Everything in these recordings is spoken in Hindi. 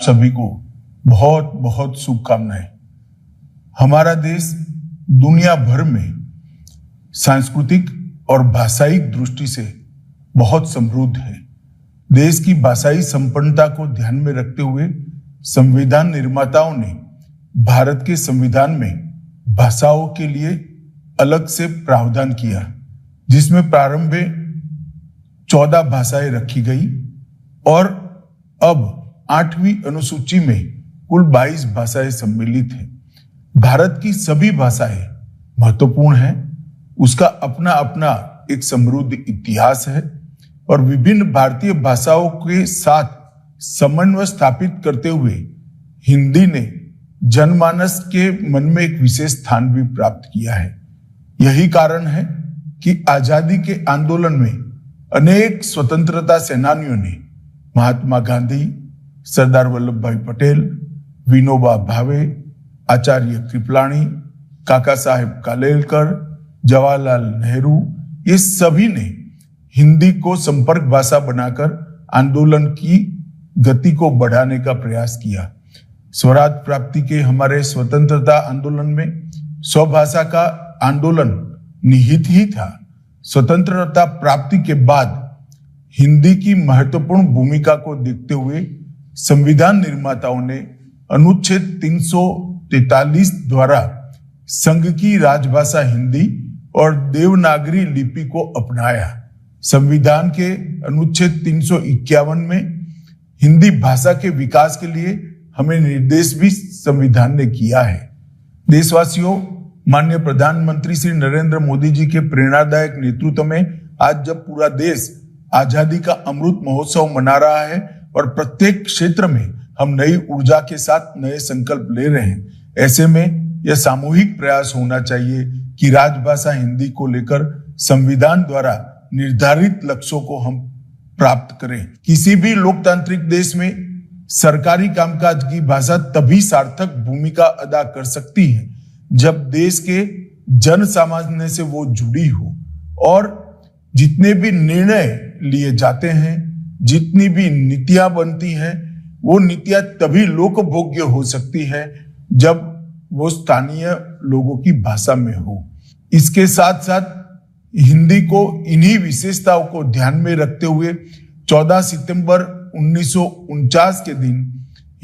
सभी को बहुत बहुत शुभकामनाएं। हमारा देश दुनिया भर में सांस्कृतिक और भाषाई दृष्टि से बहुत समृद्ध है। देश की भाषाई संपन्नता को ध्यान में रखते हुए संविधान निर्माताओं ने भारत के संविधान में भाषाओं के लिए अलग से प्रावधान किया, जिसमें प्रारंभ में 14 भाषाएं रखी गई और अब 8वीं अनुसूची में कुल 22 भाषाएं सम्मिलित हैं। भारत की सभी भाषाएं महत्वपूर्ण हैं। उसका अपना अपना एक समृद्ध इतिहास है और विभिन्न भारतीय भाषाओं के साथ समन्वय स्थापित करते हुए हिंदी ने जनमानस के मन में एक विशेष स्थान भी प्राप्त किया है। यही कारण है कि आजादी के आंदोलन में अनेक स्वतंत्रता सेनानियों ने महात्मा गांधी, सरदार वल्लभ भाई पटेल, विनोबा भावे, आचार्य कृपलानी, काका साहेब कालेलकर, जवाहरलाल नेहरू, ये सभी ने हिंदी को संपर्क भाषा बनाकर आंदोलन की गति को बढ़ाने का प्रयास किया। स्वराज प्राप्ति के हमारे स्वतंत्रता आंदोलन में स्वभाषा का आंदोलन निहित ही था। स्वतंत्रता प्राप्ति के बाद हिंदी की महत्वपूर्ण भूमिका को देखते हुए संविधान निर्माताओं ने अनुच्छेद 343 द्वारा संघ की राजभाषा हिंदी और देवनागरी लिपि को अपनाया। संविधान के अनुच्छेद 351 में हिंदी भाषा के विकास के लिए हमें निर्देश भी संविधान ने किया है। देशवासियों, माननीय प्रधानमंत्री श्री नरेंद्र मोदी जी के प्रेरणादायक नेतृत्व में आज जब पूरा देश आजादी का अमृत महोत्सव मना रहा है और प्रत्येक क्षेत्र में हम नई ऊर्जा के साथ नए संकल्प ले रहे हैं, ऐसे में यह सामूहिक प्रयास होना चाहिए कि राजभाषा हिंदी को लेकर संविधान द्वारा निर्धारित लक्ष्यों को हम प्राप्त करें। किसी भी लोकतांत्रिक देश में सरकारी कामकाज की भाषा तभी सार्थक भूमिका अदा कर सकती है जब देश के जन सामान्य से वो जुड़ी हो और जितने भी निर्णय लिए जाते हैं, जितनी भी नीतियां बनती हैं, वो नीतियां तभी लोकभोग्य हो सकती है जब वो स्थानीय लोगों की भाषा में हो। इसके साथ साथ हिंदी को इन्हीं विशेषताओं को ध्यान में रखते हुए 14 सितंबर 1949 के दिन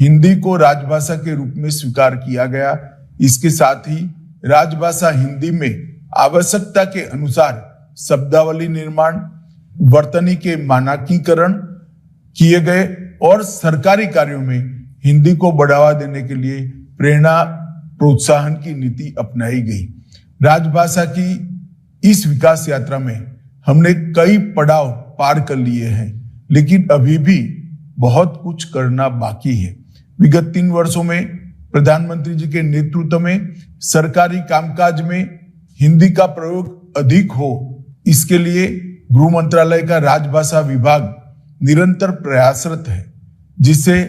हिंदी को राजभाषा के रूप में स्वीकार किया गया। इसके साथ ही राजभाषा हिंदी में आवश्यकता के अनुसार शब्दावली निर्माण, वर्तनी के मानकीकरण किए गए और सरकारी कार्यों में हिंदी को बढ़ावा देने के लिए प्रेरणा प्रोत्साहन की नीति अपनाई गई। राजभाषा की इस विकास यात्रा में हमने कई पड़ाव पार कर लिए हैं, लेकिन अभी भी बहुत कुछ करना बाकी है। विगत 3 वर्षों में प्रधानमंत्री जी के नेतृत्व में सरकारी कामकाज में हिंदी का प्रयोग अधिक हो, इसके लिए गृह मंत्रालय का राजभाषा विभाग निरंतर प्रयासरत है, जिससे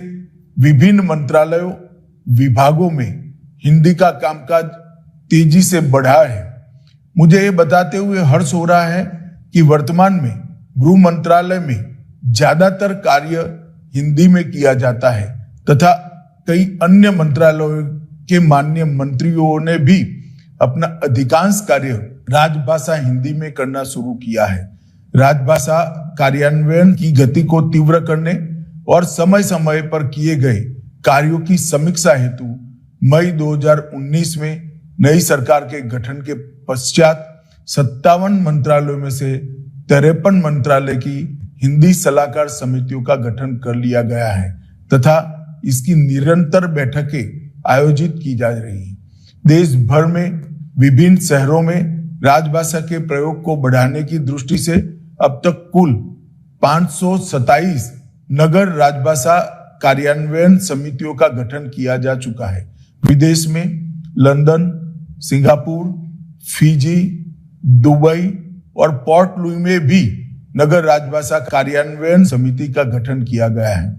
विभिन्न मंत्रालयों विभागों में हिंदी का कामकाज तेजी से बढ़ा है। मुझे ये बताते हुए हर्ष हो रहा है कि वर्तमान में गृह मंत्रालय में ज्यादातर कार्य हिंदी में किया जाता है तथा कई अन्य मंत्रालयों के माननीय मंत्रियों ने भी अपना अधिकांश कार्य राजभाषा हिंदी में करना शुरू किया है। राजभाषा कार्यान्वयन की गति को तीव्र करने और समय समय पर किए गए कार्यों की समीक्षा हेतु मई 2019 में नई सरकार के गठन के पश्चात 57 मंत्रालयों में से 53 मंत्रालय की हिंदी सलाहकार समितियों का गठन कर लिया गया है तथा इसकी निरंतर बैठकें आयोजित की जा रही हैं। देश भर में विभिन्न शहरों में राजभाषा के प्रयोग को बढ़ाने की दृष्टि से अब तक कुल 527 नगर राजभाषा कार्यान्वयन समितियों का गठन किया जा चुका है। विदेश में लंदन, सिंगापुर, फिजी, दुबई और पोर्ट लुई में भी नगर राजभाषा कार्यान्वयन समिति का गठन किया गया है।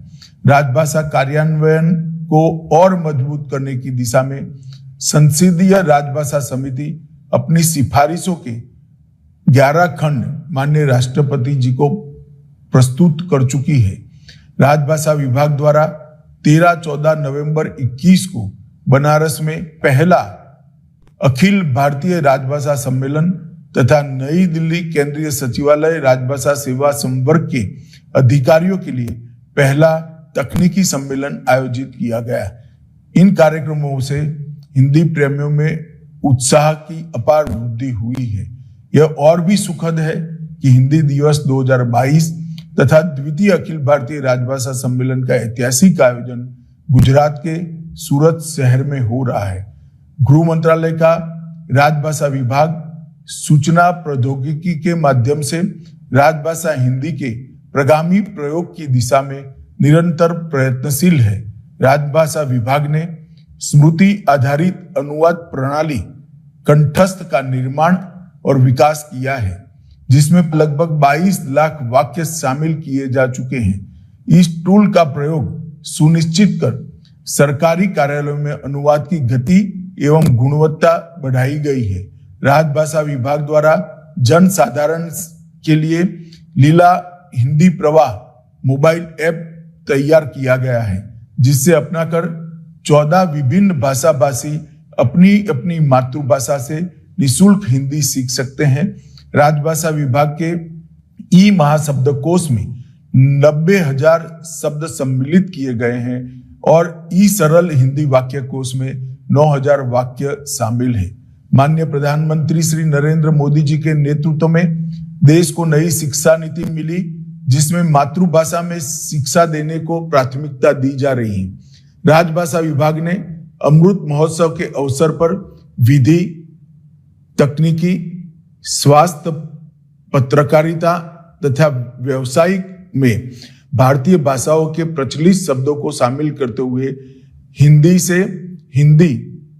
राजभाषा कार्यान्वयन को और मजबूत करने की दिशा में संसदीय राजभाषा समिति अपनी सिफारिशों के 11 खंड माननीय राष्ट्रपति जी को प्रस्तुत कर चुकी है। राजभाषा विभाग द्वारा 13-14 नवंबर 21 को बनारस में पहला अखिल भारतीय राजभाषा सम्मेलन तथा नई दिल्ली केंद्रीय सचिवालय राजभाषा सेवा संवर्ग के अधिकारियों के लिए पहला तकनीकी सम्मेलन आयोजित किया गया। इन कार्यक्रमों से हिंदी प्रेमियों में उत्साह की अपार वृद्धि हुई है। यह और भी सुखद है कि हिंदी दिवस 2022 तथा द्वितीय अखिल भारतीय राजभाषा सम्मेलन का ऐतिहासिक आयोजन गुजरात के सूरत शहर में हो रहा है। गृह मंत्रालय का राजभाषा विभाग सूचना प्रौद्योगिकी के माध्यम से राजभाषा हिंदी के प्रगामी प्रयोग की दिशा में निरंतर प्रयत्नशील है। राजभाषा विभाग ने स्मृति आधारित अनुवाद प्रणाली कंठस्थ का निर्माण और विकास किया है, जिसमें लगभग 22 लाख वाक्य शामिल किए जा चुके हैं। इस टूल का प्रयोग सुनिश्चित कर सरकारी कार्यालयों में अनुवाद की गति एवं गुणवत्ता बढ़ाई गई है। राजभाषा विभाग द्वारा जन साधारण के लिए लीला हिंदी प्रवाह मोबाइल ऐप तैयार किया गया है, जिससे अपनाकर 14 विभिन्न भाषा भाषी अपनी अपनी मातृभाषा से निःशुल्क हिंदी सीख सकते हैं। राजभाषा विभाग के ई महाशब्दकोश में 90,000 शब्द सम्मिलित किए गए हैं और ई सरल हिंदी वाक्य कोश में 9,000 वाक्य शामिल है। माननीय प्रधानमंत्री श्री नरेंद्र मोदी जी के नेतृत्व में देश को नई शिक्षा नीति मिली, जिसमें मातृभाषा में शिक्षा देने को प्राथमिकता दी जा रही है। राजभाषा विभाग ने अमृत महोत्सव के अवसर पर विधि, तकनीकी, स्वास्थ्य, पत्रकारिता तथा व्यवसायिक में भारतीय भाषाओं के प्रचलित शब्दों को शामिल करते हुए हिंदी से हिंदी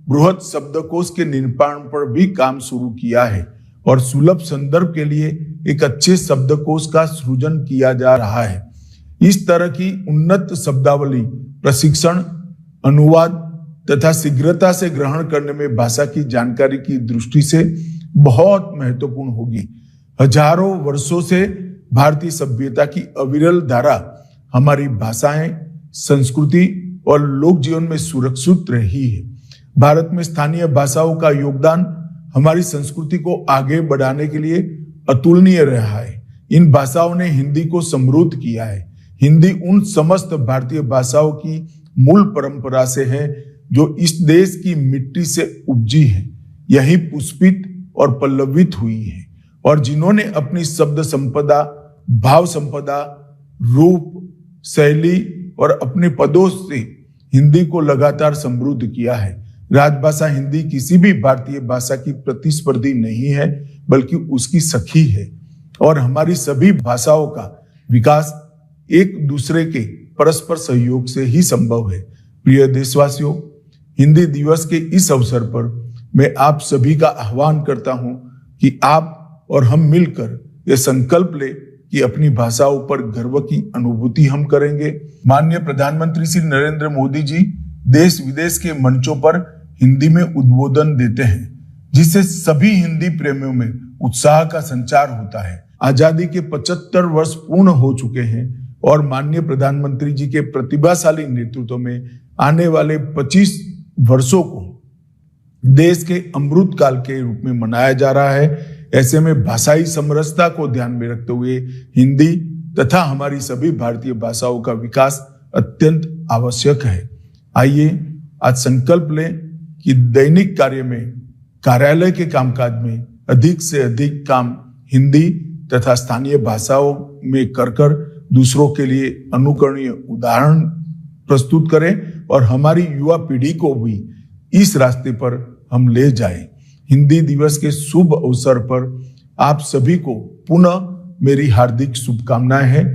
बृहत शब्दकोश के निर्माण पर भी काम शुरू किया है और सुलभ संदर्भ के लिए एक अच्छे शब्दकोश का सृजन किया जा रहा है। इस तरह की उन्नत शब्दावली प्रशिक्षण, अनुवाद तथा शीघ्रता से ग्रहण करने में भाषा की जानकारी की दृष्टि से बहुत महत्वपूर्ण होगी। हजारों वर्षों से भारतीय सभ्यता की अविरल धारा हमारी भाषाएं, संस्कृति और लोक जीवन में सुरक्षित रही है। भारत में स्थानीय भाषाओं का योगदान हमारी संस्कृति को आगे बढ़ाने के लिए अतुलनीय रहा है। इन भाषाओं ने हिंदी को समृद्ध किया है। हिंदी उन समस्त भारतीय भाषाओं की मूल परंपरा से है जो इस देश की मिट्टी से उपजी है, यही पुष्पित और पल्लवित हुई है और जिन्होंने अपनी शब्द संपदा, भाव संपदा, रूप, शैली और अपने पदों से हिंदी को लगातार समृद्ध किया है। राजभाषा हिंदी किसी भी भारतीय भाषा की प्रतिस्पर्धी नहीं है, बल्कि उसकी सखी है और हमारी सभी भाषाओं का विकास एक दूसरे के परस्पर सहयोग से ही संभव है। प्रिय देशवासियों, हिंदी दिवस के इस अवसर पर मैं आप सभी का आह्वान करता हूं कि आप और हम मिलकर यह संकल्प ले कि अपनी भाषाओं पर गर्व की अनुभूति हम करेंगे। माननीय प्रधानमंत्री श्री नरेंद्र मोदी जी देश विदेश के मंचों पर हिंदी में उद्बोधन देते हैं, जिससे सभी हिंदी प्रेमियों में उत्साह का संचार होता है। आजादी के 75 वर्ष पूर्ण हो चुके हैं और माननीय प्रधानमंत्री जी के प्रतिभाशाली नेतृत्व में आने वाले 25 वर्षों को देश के अमृत काल के रूप में मनाया जा रहा है। ऐसे में भाषाई समरसता को ध्यान में रखते हुए हिंदी तथा हमारी सभी भारतीय भाषाओं का विकास अत्यंत आवश्यक है। आइए आज संकल्प लें कि दैनिक कार्य में, कार्यालय के कामकाज में अधिक से अधिक काम हिंदी तथा स्थानीय भाषाओं में कर दूसरों के लिए अनुकरणीय उदाहरण प्रस्तुत करें और हमारी युवा पीढ़ी को भी इस रास्ते पर हम ले जाएं। हिंदी दिवस के शुभ अवसर पर आप सभी को पुनः मेरी हार्दिक शुभकामनाएं हैं।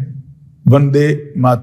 वंदे मातरम।